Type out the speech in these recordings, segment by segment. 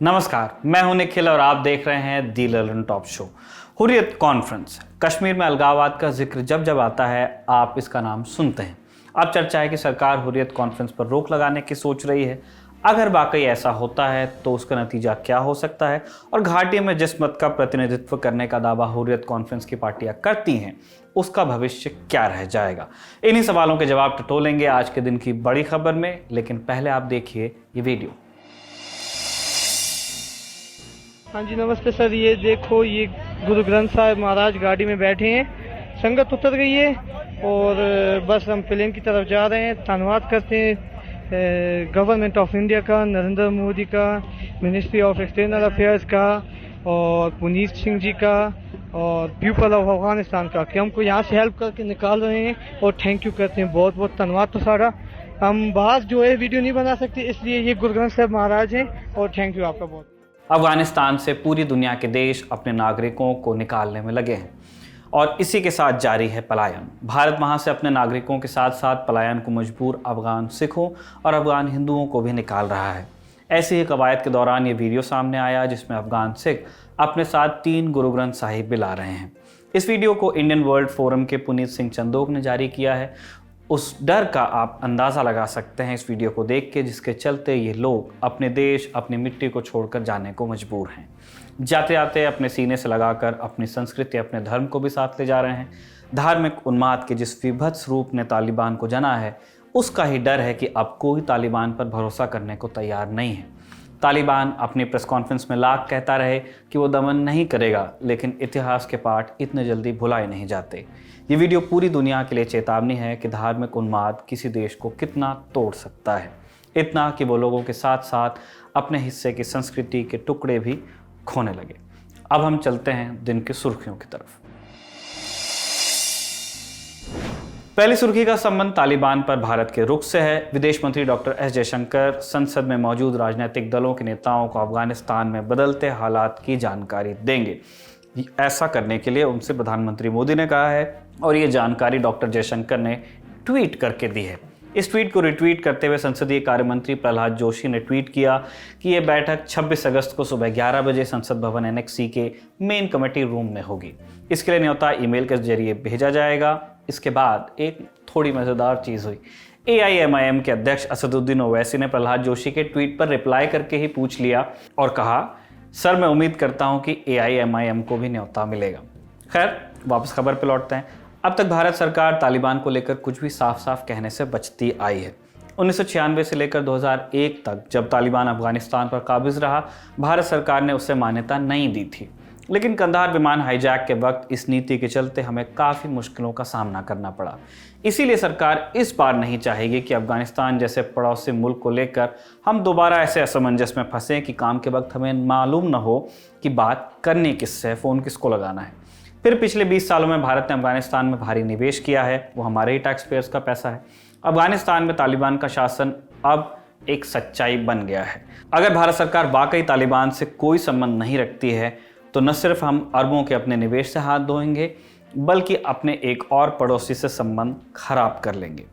नमस्कार, मैं हूं निखिल और आप देख रहे हैं the Lallantop show. Hurriyat conference. Kashmir में अलगाववाद का जिक्र जब जब आता है आप इसका नाम सुनते हैं। अब चर्चा है कि सरकार हुर्रियत कॉन्फ्रेंस पर रोक लगाने की सोच रही है। अगर वाकई ऐसा होता है तो उसका नतीजा क्या हो सकता है और घाटी में जिस मत का प्रतिनिधित्व करने का दावा हुर्रियत कॉन्फ्रेंस की पार्टियां करती हैं उसका भविष्य क्या रह जाएगा। इन्हीं सवालों के जवाब टटोलेंगे आज के दिन की बड़ी खबर में, लेकिन पहले आप देखिए ये वीडियो। हाँ जी नमस्ते सर। ये देखो, ये गुरु ग्रंथ साहिब महाराज गाड़ी में बैठे हैं, संगत उतर गई है और बस हम प्लेन की तरफ जा रहे हैं। धन्यवाद करते हैं गवर्नमेंट ऑफ इंडिया का, नरेंद्र मोदी का, मिनिस्ट्री ऑफ एक्सटर्नल अफेयर्स का और पुनीत सिंह जी का और पीपल ऑफ अफगानिस्तान का कि हमको यहाँ से हेल्प करके निकाल रहे हैं और थैंक यू करते हैं। बहुत बहुत धन्यवाद। तो सारा हम बाहर जो है वीडियो नहीं बना सकते, इसलिए ये गुरु ग्रंथ साहिब महाराज हैं और थैंक यू आपका बहुत। अफगानिस्तान से पूरी दुनिया के देश अपने नागरिकों को निकालने में लगे हैं और इसी के साथ जारी है पलायन। भारत वहां से अपने नागरिकों के साथ साथ पलायन को मजबूर अफगान सिखों और अफगान हिंदुओं को भी निकाल रहा है। ऐसी ही कवायद के दौरान ये वीडियो सामने आया जिसमें अफगान सिख अपने साथ 3 गुरु ग्रंथ साहिब भी ला रहे हैं। इस वीडियो को इंडियन वर्ल्ड फोरम के पुनीत सिंह चंदोक ने जारी किया है। उस डर का आप अंदाज़ा लगा सकते हैं इस वीडियो को देख के, जिसके चलते ये लोग अपने देश, अपनी मिट्टी को छोड़कर जाने को मजबूर हैं। जाते जाते अपने सीने से लगाकर अपनी संस्कृति, अपने धर्म को भी साथ ले जा रहे हैं। धार्मिक उन्माद के जिस विभत्स रूप ने तालिबान को जना है, उसका ही डर है कि अब कोई तालिबान पर भरोसा करने को तैयार नहीं है। तालिबान अपनी प्रेस कॉन्फ्रेंस में लाख कहता रहे कि वो दमन नहीं करेगा, लेकिन इतिहास के पाठ इतने जल्दी भुलाए नहीं जाते। ये वीडियो पूरी दुनिया के लिए चेतावनी है कि धार्मिक उन्माद किसी देश को कितना तोड़ सकता है, इतना कि वो लोगों के साथ साथ अपने हिस्से की संस्कृति के टुकड़े भी खोने लगे। अब हम चलते हैं दिन की सुर्खियों की तरफ। पहली सुर्खी का संबंध तालिबान पर भारत के रुख से है। विदेश मंत्री डॉक्टर एस जयशंकर संसद में मौजूद राजनीतिक दलों के नेताओं को अफगानिस्तान में बदलते हालात की जानकारी देंगे। ऐसा करने के लिए उनसे प्रधानमंत्री मोदी ने कहा है और ये जानकारी डॉक्टर जयशंकर ने ट्वीट करके दी है। इस ट्वीट को रिट्वीट करते हुए संसदीय कार्य मंत्री प्रहलाद जोशी ने ट्वीट किया कि ये बैठक 26 अगस्त को सुबह 11 बजे संसद भवन एनेक्सी के मेन कमेटी रूम में होगी। इसके लिए न्योता ईमेल के जरिए भेजा जाएगा। इसके बाद एक थोड़ी मज़ेदार चीज़ हुई। AIMIM के अध्यक्ष असदुद्दीन ओवैसी ने प्रहलाद जोशी के ट्वीट पर रिप्लाई करके ही पूछ लिया और कहा, सर मैं उम्मीद करता हूं कि AIMIM को भी न्योता मिलेगा। खैर, वापस खबर पर लौटते हैं। अब तक भारत सरकार तालिबान को लेकर कुछ भी साफ साफ कहने से बचती आई है। 1996 से लेकर 2001 तक जब तालिबान अफगानिस्तान पर काबिज रहा, भारत सरकार ने उसे मान्यता नहीं दी थी। लेकिन कंधार विमान हाईजैक के वक्त इस नीति के चलते हमें काफ़ी मुश्किलों का सामना करना पड़ा। इसीलिए सरकार इस बार नहीं चाहेगी कि अफगानिस्तान जैसे पड़ोसी मुल्क को लेकर हम दोबारा ऐसे असमंजस में फंसें कि काम के वक्त हमें मालूम न हो कि बात करनी किससे है, फ़ोन किसको लगाना है। फिर पिछले 20 सालों में भारत ने अफगानिस्तान में भारी निवेश किया है, वो हमारे ही टैक्स पेयर्स का पैसा है। अफगानिस्तान में तालिबान का शासन अब एक सच्चाई बन गया है। अगर भारत सरकार वाकई तालिबान से कोई संबंध नहीं रखती है तो न सिर्फ हम अरबों के अपने निवेश से हाथ धोएंगे, बल्कि अपने एक और पड़ोसी से संबंध खराब कर लेंगे।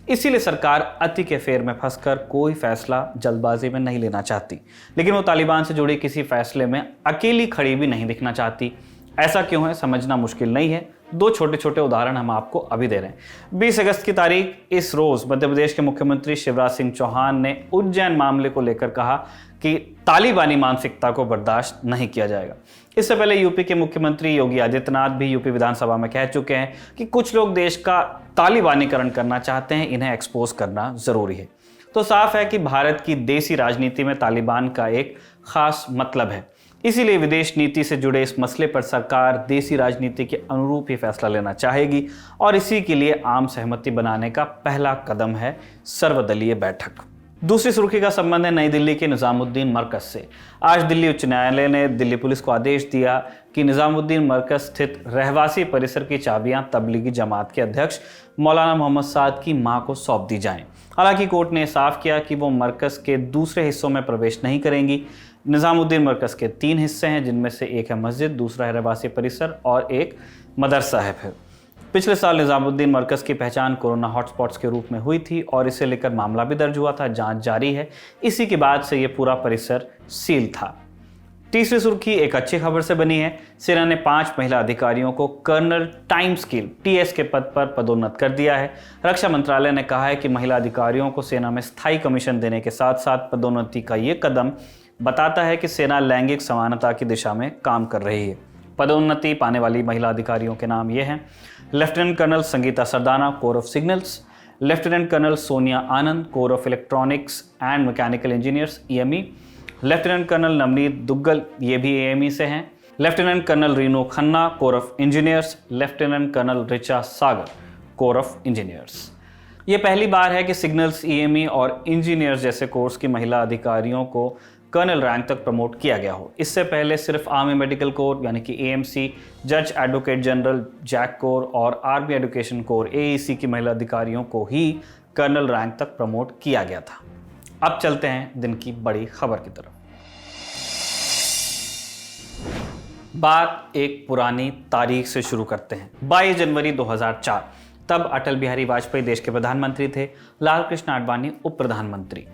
इसीलिए सरकार अति के फेर में फंसकर कोई फैसला जल्दबाजी में नहीं लेना चाहती, लेकिन वो तालिबान से जुड़े किसी फैसले में अकेली खड़ी भी नहीं दिखना चाहती। ऐसा क्यों है समझना मुश्किल नहीं है। 2 छोटे छोटे उदाहरण हम आपको अभी दे रहे हैं। 20 अगस्त की तारीख इस रोज मध्य प्रदेश के मुख्यमंत्री शिवराज सिंह चौहान ने उज्जैन मामले को लेकर कहा कि तालिबानी मानसिकता को बर्दाश्त नहीं किया जाएगा। इससे पहले यूपी के मुख्यमंत्री योगी आदित्यनाथ भी यूपी विधानसभा में कह चुके हैं कि कुछ लोग देश का तालिबानीकरण करना चाहते हैं, इन्हें एक्सपोज करना जरूरी है। तो साफ है कि भारत की देसी राजनीति में तालिबान का एक खास मतलब है। इसीलिए विदेश नीति से जुड़े इस मसले पर सरकार देसी राजनीति के अनुरूप ही फैसला लेना चाहेगी और इसी के लिए आम सहमति बनाने का पहला कदम है सर्वदलीय बैठक। दूसरी सुर्खी का संबंध है नई दिल्ली के निजामुद्दीन मरकज से। आज दिल्ली उच्च न्यायालय ने दिल्ली पुलिस को आदेश दिया कि निजामुद्दीन मरकज स्थित रहवासी परिसर की चाबियां तबलीगी जमात के अध्यक्ष मौलाना मोहम्मद साद की मां को सौंप दी जाएं। हालांकि कोर्ट ने साफ किया कि वो मरकज के दूसरे हिस्सों में प्रवेश नहीं करेंगी। निजामुद्दीन मरकज के 3 हिस्से हैं, जिनमें से एक है मस्जिद, दूसरा है रहवासी परिसर और एक मदरसा है। फिर पिछले साल निजामुद्दीन मरकज़ की पहचान कोरोना हॉटस्पॉट्स के रूप में हुई थी और इसे लेकर मामला भी दर्ज हुआ था, जांच जारी है। इसी के बाद से ये पूरा परिसर सील था। तीसरी सुर्खी एक अच्छी खबर से बनी है। सेना ने 5 महिला अधिकारियों को कर्नल टाइम स्केल TS के पद पर पदोन्नत कर दिया है। रक्षा मंत्रालय ने कहा है कि महिला अधिकारियों को सेना में स्थायी कमीशन देने के साथ साथ पदोन्नति का ये कदम बताता है कि सेना लैंगिक समानता की दिशा में काम कर रही है। पदोन्नति पाने वाली महिला अधिकारियों के नाम ये हैं: lieutenant colonel Sangeeta Sardana, corps of signals; lieutenant colonel Sonia Anand, corps of electronics and mechanical engineers EME; lieutenant colonel Navneet Duggal, ये भी AME से हैं; lieutenant colonel Reenu Khanna, corps of engineers; lieutenant colonel Richa Sagar, corps of engineers. ये पहली बार है कि सिग्नल्स, EME और इंजीनियर्स जैसे कोर्स की महिला अधिकारियों को कर्नल रैंक तक प्रमोट किया गया हो। इससे पहले सिर्फ आर्मी मेडिकल कोर यानी कि AMC, जज एडवोकेट जनरल जैक कोर और आर्मी एजुकेशन कोर AEC की महिला अधिकारियों को ही कर्नल रैंक तक प्रमोट किया गया था। अब चलते हैं दिन की बड़ी खबर की तरफ। बात एक पुरानी तारीख से शुरू करते हैं। 22 जनवरी 2004, तब अटल बिहारी वाजपेयी देश के प्रधानमंत्री थे, लाल कृष्ण आडवाणी उप प्रधानमंत्री।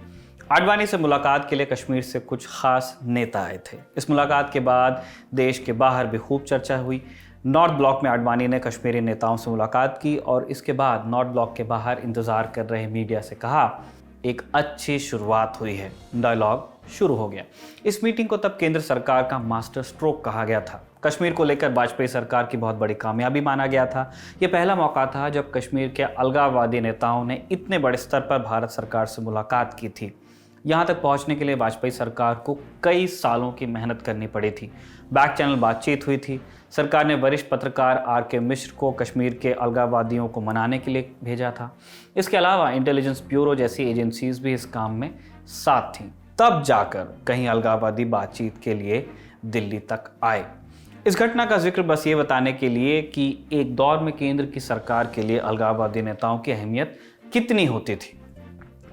आडवाणी से मुलाकात के लिए कश्मीर से कुछ खास नेता आए थे। इस मुलाकात के बाद देश के बाहर भी खूब चर्चा हुई। नॉर्थ ब्लॉक में आडवाणी ने कश्मीरी नेताओं से मुलाकात की और इसके बाद नॉर्थ ब्लॉक के बाहर इंतजार कर रहे मीडिया से कहा, एक अच्छी शुरुआत हुई है, डायलॉग शुरू हो गया। इस मीटिंग को तब केंद्र सरकार का मास्टर स्ट्रोक कहा गया था। कश्मीर को लेकर वाजपेयी सरकार की बहुत बड़ी कामयाबी माना गया था। यह पहला मौका था जब कश्मीर के अलगाववादी नेताओं ने इतने बड़े स्तर पर भारत सरकार से मुलाकात की थी। यहाँ तक पहुँचने के लिए वाजपेयी सरकार को कई सालों की मेहनत करनी पड़ी थी। बैक चैनल बातचीत हुई थी। सरकार ने वरिष्ठ पत्रकार RK मिश्र को कश्मीर के अलगाववादियों को मनाने के लिए भेजा था। इसके अलावा इंटेलिजेंस ब्यूरो जैसी एजेंसीज भी इस काम में साथ थीं। तब जाकर कहीं अलगाववादी बातचीत के लिए दिल्ली तक आए। इस घटना का जिक्र बस ये बताने के लिए कि एक दौर में केंद्र की सरकार के लिए अलगाववादी नेताओं की अहमियत कितनी होती थी।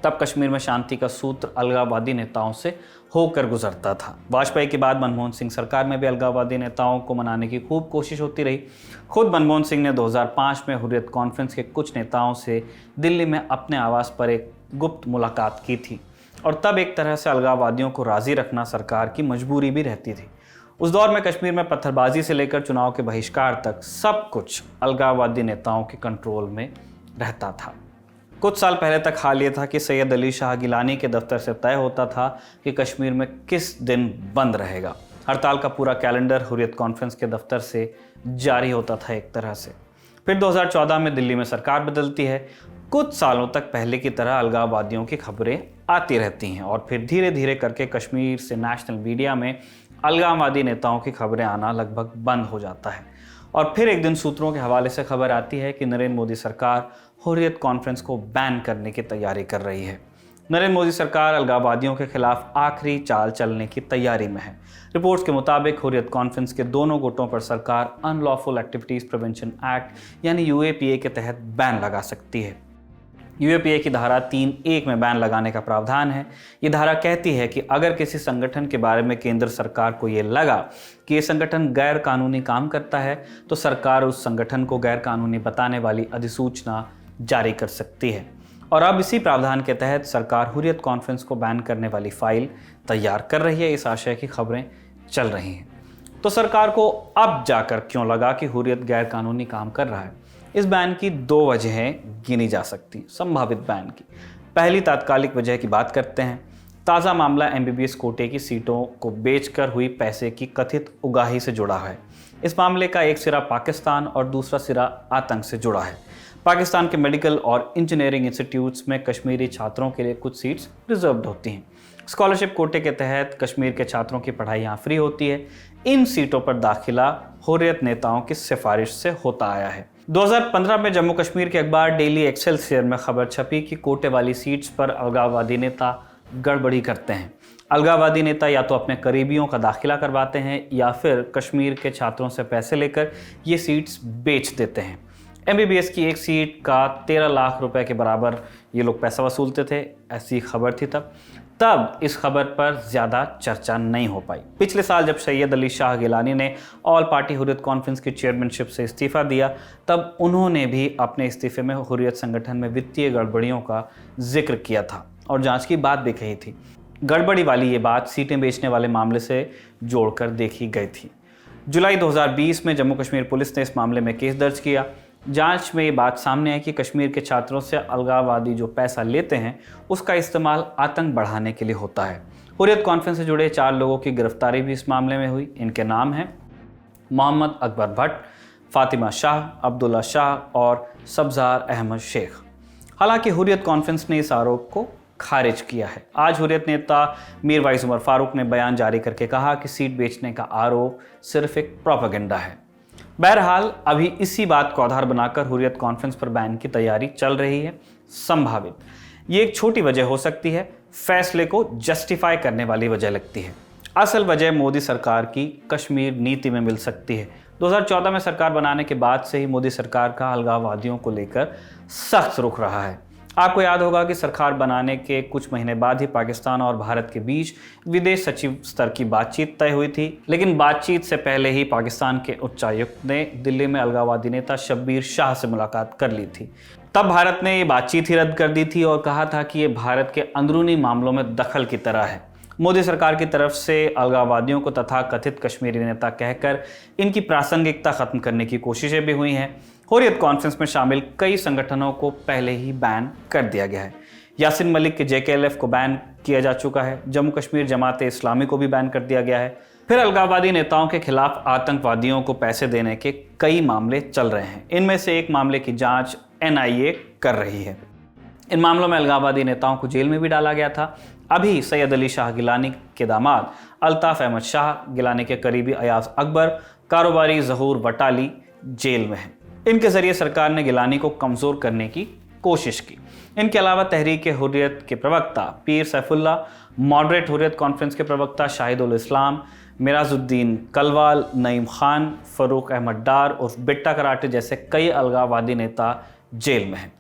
तब कश्मीर में शांति का सूत्र अलगाववादी नेताओं से होकर गुजरता था। वाजपेयी के बाद मनमोहन सिंह सरकार में भी अलगाववादी नेताओं को मनाने की खूब कोशिश होती रही। खुद मनमोहन सिंह ने 2005 में हुर्रियत कॉन्फ्रेंस के कुछ नेताओं से दिल्ली में अपने आवास पर एक गुप्त मुलाकात की थी और तब एक तरह से अलगाववादियों को राजी रखना सरकार की मजबूरी भी रहती थी। उस दौर में कश्मीर में पत्थरबाजी से लेकर चुनाव के बहिष्कार तक सब कुछ अलगाववादी नेताओं के कंट्रोल में रहता था। कुछ साल पहले तक हाल ये था कि सैयद अली शाह गिलानी के दफ्तर से तय होता था कि कश्मीर में किस दिन बंद रहेगा। हड़ताल का पूरा कैलेंडर हुर्रियत कॉन्फ्रेंस के दफ्तर से जारी होता था एक तरह से। फिर 2014 में दिल्ली में सरकार बदलती है। कुछ सालों तक पहले की तरह अलगाववादियों की खबरें आती रहती हैं और फिर धीरे धीरे करके कश्मीर से नेशनल मीडिया में अलगाववादी नेताओं की खबरें आना लगभग बंद हो जाता है। और फिर एक दिन सूत्रों के हवाले से खबर आती है कि नरेंद्र मोदी सरकार हुर्रियत कॉन्फ्रेंस को बैन करने की तैयारी कर रही है। नरेंद्र मोदी सरकार अलगाववादियों के खिलाफ आखिरी चाल चलने की तैयारी में है। रिपोर्ट्स के मुताबिक हुर्रियत कॉन्फ्रेंस के दोनों गुटों पर सरकार अनलॉफुल एक्टिविटीज प्रिवेंशन एक्ट यानी UAPA के तहत बैन लगा सकती है। UAPA की धारा 3(1) में बैन लगाने का प्रावधान है। ये धारा कहती है कि अगर किसी संगठन के बारे में केंद्र सरकार को ये लगा कि ये संगठन गैर कानूनी काम करता है तो सरकार उस संगठन को गैर कानूनी बताने वाली अधिसूचना जारी कर सकती है। और अब इसी प्रावधान के तहत सरकार हुर्रियत कॉन्फ्रेंस को बैन करने वाली फाइल तैयार कर रही है। इस आशय की खबरें चल रही हैं। तो सरकार को अब जाकर क्यों लगा कि हुर्रियत गैर कानूनी काम कर रहा है? इस बैन की 2 वजहें गिनी जा सकती, संभावित बैन की। पहली तात्कालिक वजह की बात करते हैं। ताज़ा मामला MBBS कोटे की सीटों को बेचकर हुई पैसे की कथित उगाही से जुड़ा है। इस मामले का एक सिरा पाकिस्तान और दूसरा सिरा आतंक से जुड़ा है। पाकिस्तान के मेडिकल और इंजीनियरिंग इंस्टीट्यूट्स में कश्मीरी छात्रों के लिए कुछ सीट्स रिजर्व्ड होती हैं। स्कॉलरशिप कोटे के तहत कश्मीर के छात्रों की पढ़ाई यहाँ फ्री होती है। इन सीटों पर दाखिला हुर्रियत नेताओं की सिफारिश से होता आया है। 2015 में जम्मू कश्मीर के अखबार डेली एक्सेलसियर में खबर छपी कि कोटे वाली सीट्स पर अलगाववादी नेता गड़बड़ी करते हैं। अलगाववादी नेता या तो अपने करीबियों का दाखिला करवाते हैं या फिर कश्मीर के छात्रों से पैसे लेकर ये सीट्स बेच देते हैं। MBBS की एक सीट का 13 लाख रुपए के बराबर ये लोग पैसा वसूलते थे, ऐसी खबर थी। तब तब इस खबर पर ज़्यादा चर्चा नहीं हो पाई। पिछले साल जब सैयद अली शाह गिलानी ने ऑल पार्टी हुर्रियत कॉन्फ्रेंस की चेयरमैनशिप से इस्तीफ़ा दिया, तब उन्होंने भी अपने इस्तीफे में हुर्रियत संगठन में वित्तीय गड़बड़ियों का जिक्र किया था और जांच की बात भी कही थी। गड़बड़ी वाली ये बात सीटें बेचने वाले मामले से जोड़कर देखी गई थी। जुलाई 2020 में जम्मू कश्मीर पुलिस ने इस मामले में केस दर्ज किया। जांच में ये बात सामने आई कि कश्मीर के छात्रों से अलगाववादी जो पैसा लेते हैं उसका इस्तेमाल आतंक बढ़ाने के लिए होता है। हुर्रियत कॉन्फ्रेंस से जुड़े 4 लोगों की गिरफ्तारी भी इस मामले में हुई। इनके नाम हैं मोहम्मद अकबर भट्ट, फातिमा शाह, अब्दुल्ला शाह और सब्जार अहमद शेख। हालांकि हुर्रियत कॉन्फ्रेंस ने इस आरोप को खारिज किया है। आज हुर्रियत नेता मीर वाइस उमर फारूक ने बयान जारी करके कहा कि सीट बेचने का आरोप सिर्फ एक प्रोपेगेंडा है। बहरहाल अभी इसी बात को आधार बनाकर हुर्रियत कॉन्फ्रेंस पर बैन की तैयारी चल रही है। संभावित ये एक छोटी वजह हो सकती है, फैसले को जस्टिफाई करने वाली वजह लगती है। असल वजह मोदी सरकार की कश्मीर नीति में मिल सकती है। 2014 में सरकार बनाने के बाद से ही मोदी सरकार का अलगाववादियों को लेकर सख्त रुख रहा है। आपको याद होगा कि सरकार बनाने के कुछ महीने बाद ही पाकिस्तान और भारत के बीच विदेश सचिव स्तर की बातचीत तय हुई थी, लेकिन बातचीत से पहले ही पाकिस्तान के उच्चायुक्त ने दिल्ली में अलगाववादी नेता शब्बीर शाह से मुलाकात कर ली थी। तब भारत ने ये बातचीत ही रद्द कर दी थी और कहा था कि ये भारत के अंदरूनी मामलों में दखल की तरह है। मोदी सरकार की तरफ से अलगाववादियों को तथाकथित कश्मीरी नेता कहकर इनकी प्रासंगिकता खत्म करने की कोशिशें भी हुई हैं। हुर्रियत कॉन्फ्रेंस में शामिल कई संगठनों को पहले ही बैन कर दिया गया है। यासिन मलिक के JKLF को बैन किया जा चुका है। जम्मू कश्मीर जमात इस्लामी को भी बैन कर दिया गया है। फिर अलगाववादी नेताओं के खिलाफ आतंकवादियों को पैसे देने के कई मामले चल रहे हैं। इनमें से एक मामले की जांच NIA कर रही है। इन मामलों में अलगाववादी नेताओं को जेल में भी डाला गया था। अभी सैयद अली शाह गिलानी के दामाद अल्ताफ अहमद शाह, गिलानी के करीबी अयाज अकबर, कारोबारी ज़हूर वटाली जेल में हैं। इनके जरिए सरकार ने गिलानी को कमज़ोर करने की कोशिश की। इनके अलावा तहरीक हुर्रियत के प्रवक्ता पीर सैफुल्ला, मॉडरेट हुर्रियत कॉन्फ्रेंस के प्रवक्ता शाहिदुल इस्लाम, मिराजुद्दीन कलवाल, नईम खान, फ़रूक अहमद डार और बिट्टा कराटे जैसे कई अलगाववादी नेता जेल में हैं।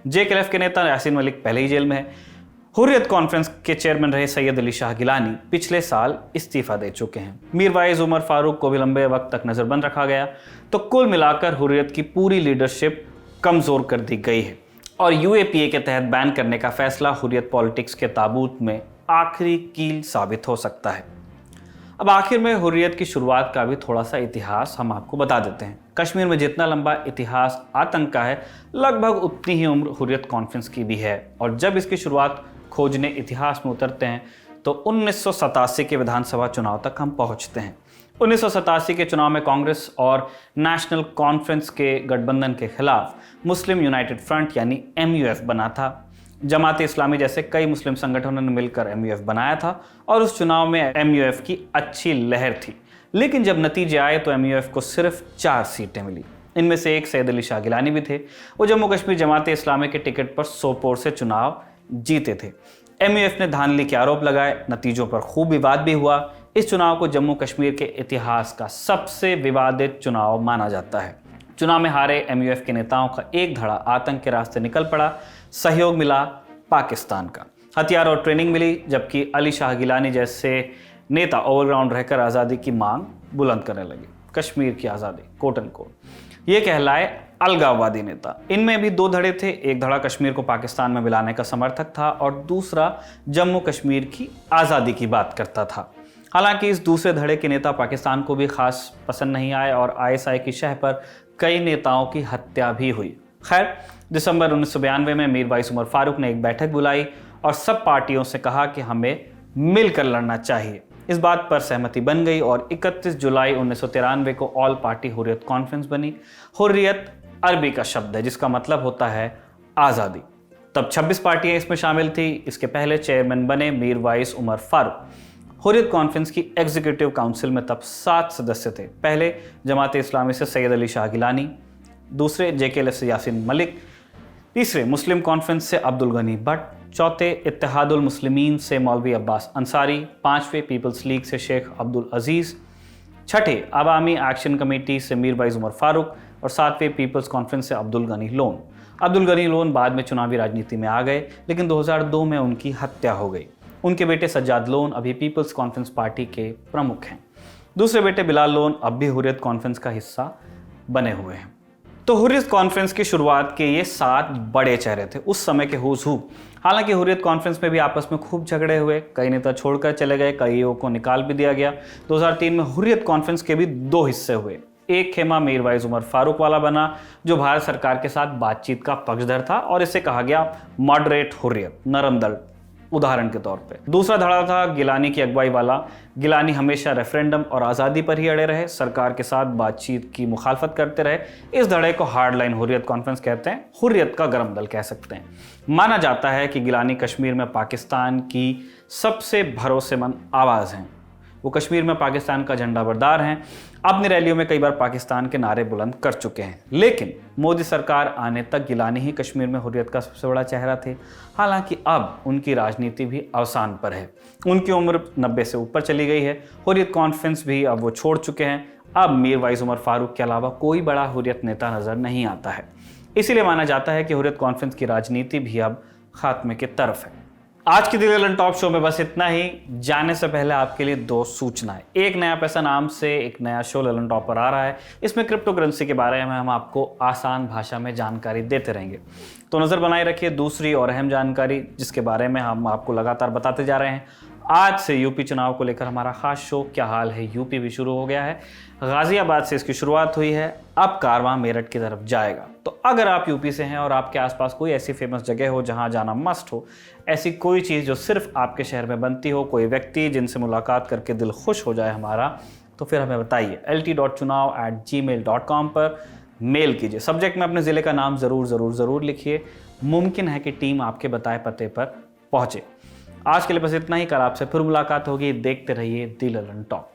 JKLF के नेता यासिन मलिक पहले ही जेल में है। हुर्रियत कॉन्फ्रेंस के चेयरमैन रहे सैयद अली शाह गिलानी पिछले साल इस्तीफा दे चुके हैं। मीर वाइस उमर फारूक को भी लंबे वक्त तक नज़रबंद रखा गया। तो कुल मिलाकर हुर्रियत की पूरी लीडरशिप कमज़ोर कर दी गई है और UAPA के तहत बैन करने का फैसला हुर्रियत पॉलिटिक्स के ताबूत में आखिरी कील साबित हो सकता है। अब आखिर में हुर्रियत की शुरुआत का भी थोड़ा सा इतिहास हम आपको बता देते हैं। कश्मीर में जितना लंबा इतिहास आतंक का है, लगभग उतनी ही उम्र हुर्रियत कॉन्फ्रेंस की भी है। और जब इसकी शुरुआत खोजने इतिहास में उतरते हैं तो 1987 के विधानसभा चुनाव तक हम पहुंचते हैं। 1987 के चुनाव में कांग्रेस और नेशनल कॉन्फ्रेंस के गठबंधन के खिलाफ मुस्लिम यूनाइटेड फ्रंट यानी MUF बना था। जमात इस्लामी जैसे कई मुस्लिम संगठनों ने मिलकर MUF बनाया था और उस चुनाव में MUF की अच्छी लहर थी। लेकिन जब नतीजे आए तो MUF को सिर्फ 4 सीटें मिली। इनमें से एक सैयद अली शाह गिलानी भी थे। वो जम्मू कश्मीर जमात इस्लामी के टिकट पर सोपोर से चुनाव जीते थे। MUF ने धांधली के आरोप लगाए। नतीजों पर खूब विवाद भी हुआ। इस चुनाव को जम्मू कश्मीर के इतिहास का सबसे विवादित चुनाव माना जाता है। चुनाव में हारे MUF के नेताओं का एक धड़ा आतंक के रास्ते निकल पड़ा। सहयोग मिला पाकिस्तान का, हथियार और ट्रेनिंग मिली, जबकि अली शाह गिलानी जैसे नेता ओवरग्राउंड रहकर आज़ादी की मांग बुलंद करने लगे। कश्मीर की आज़ादी कोट एंड कोट, ये कहलाए अलगाववादी नेता। इनमें भी 2 धड़े थे। एक धड़ा कश्मीर को पाकिस्तान में मिलाने का समर्थक था और दूसरा जम्मू कश्मीर की आज़ादी की बात करता था। हालांकि इस दूसरे धड़े के नेता पाकिस्तान को भी खास पसंद नहीं आए और ISI की शह पर कई नेताओं की हत्या भी हुई। खैर, दिसंबर 1992 में मीर वाइस उमर फारूक ने एक बैठक बुलाई और सब पार्टियों से कहा कि हमें मिलकर लड़ना चाहिए। इस बात पर सहमति बन गई और 31 जुलाई 1993 को ऑल पार्टी हुर्रियत कॉन्फ्रेंस बनी। हुर्रियत अरबी का शब्द है जिसका मतलब होता है आज़ादी। तब 26 पार्टियां इसमें शामिल थी। इसके पहले चेयरमैन बने मीर वाइस उमर फारूक। हुर्रियत कॉन्फ्रेंस की एग्जीक्यूटिव काउंसिल में तब 7 सदस्य थे। पहले जमात इस्लामी से सैयद अली शाह गिलानी, दूसरे JKLF से यासिन मलिक, तीसरे मुस्लिम कॉन्फ्रेंस से अब्दुल गनी भट्ट, चौथे इत्तेहादुल मुस्लिमीन से मौलवी अब्बास अंसारी, पांचवें पीपल्स लीग से शेख अब्दुल अजीज़, छठे अवामी एक्शन कमेटी से मीर वाइस उमर फारूक और सातवें पीपल्स कॉन्फ्रेंस से अब्दुल गनी लोन। अब्दुल गनी लोन बाद में चुनावी राजनीति में आ गए, लेकिन 2002 में उनकी हत्या हो गई। उनके बेटे सज्जाद लोन अभी पीपल्स कॉन्फ्रेंस पार्टी के प्रमुख हैं। दूसरे बेटे बिलाल लोन अब भी हुर्रियत कॉन्फ्रेंस का हिस्सा बने हुए हैं। तो हुर्रियत कॉन्फ्रेंस की शुरुआत के ये 7 बड़े चेहरे थे उस समय के हुज़ हू। हालांकि हुर्रियत कॉन्फ्रेंस में भी आपस में खूब झगड़े हुए, कई नेता छोड़कर चले गए, कईयों को निकाल भी दिया गया। 2003 में हुर्रियत कॉन्फ्रेंस के भी 2 हिस्से हुए। एक खेमा मीरवाइज उमर फारूक वाला बना, जो भारत सरकार के साथ बातचीत का पक्षधर था और इसे कहा गया मॉडरेट हुर्रियत, नरम दल उदाहरण के तौर पे। दूसरा धड़ा था गिलानी की अगुवाई वाला। गिलानी हमेशा रेफरेंडम और आज़ादी पर ही अड़े रहे, सरकार के साथ बातचीत की मुखालफत करते रहे। इस धड़े को हार्डलाइन हुर्रियत कॉन्फ्रेंस कहते हैं, हुर्रियत का गर्म दल कह सकते हैं। माना जाता है कि गिलानी कश्मीर में पाकिस्तान की सबसे भरोसेमंद आवाज़ हैं। वो कश्मीर में पाकिस्तान का झंडा बरदार हैं, अपनी रैलियों में कई बार पाकिस्तान के नारे बुलंद कर चुके हैं। लेकिन मोदी सरकार आने तक गिलानी ही कश्मीर में हुर्रियत का सबसे बड़ा चेहरा थे। हालांकि अब उनकी राजनीति भी अवसान पर है, उनकी उम्र 90 से ऊपर चली गई है। हुर्रियत कॉन्फ्रेंस भी अब वो छोड़ चुके हैं। अब मीरवाइज उमर फारूक के अलावा कोई बड़ा हुर्रियत नेता नजर नहीं आता है। इसीलिए माना जाता है कि हुर्रियत कॉन्फ्रेंस की राजनीति भी अब खात्मे की तरफ है। आज की दिल ललन टॉप शो में बस इतना ही। जाने से पहले आपके लिए 2 सूचनाएं। एक नया पैसा नाम से एक नया शो ललन टॉप पर आ रहा है। इसमें क्रिप्टो करेंसी के बारे में हम आपको आसान भाषा में जानकारी देते रहेंगे, तो नज़र बनाए रखिए। दूसरी और अहम जानकारी जिसके बारे में हम आपको लगातार बताते जा रहे हैं, आज से यूपी चुनाव को लेकर हमारा खास शो क्या हाल है यूपी भी शुरू हो गया है। गाजियाबाद से इसकी शुरुआत हुई है, अब कारवां मेरठ की तरफ जाएगा। तो अगर आप यूपी से हैं और आपके आसपास कोई ऐसी फेमस जगह हो जहां जाना मस्ट हो, ऐसी कोई चीज़ जो सिर्फ आपके शहर में बनती हो, कोई व्यक्ति जिनसे मुलाकात करके दिल खुश हो जाए हमारा, तो फिर हमें बताइए। lt.chunav@gmail.com पर मेल कीजिए। सब्जेक्ट में अपने ज़िले का नाम ज़रूर लिखिए। मुमकिन है कि टीम आपके बताए पते पर पहुँचे। आज के लिए बस इतना ही। कल आपसे फिर मुलाकात होगी। देखते रहिए दी ललन टॉप।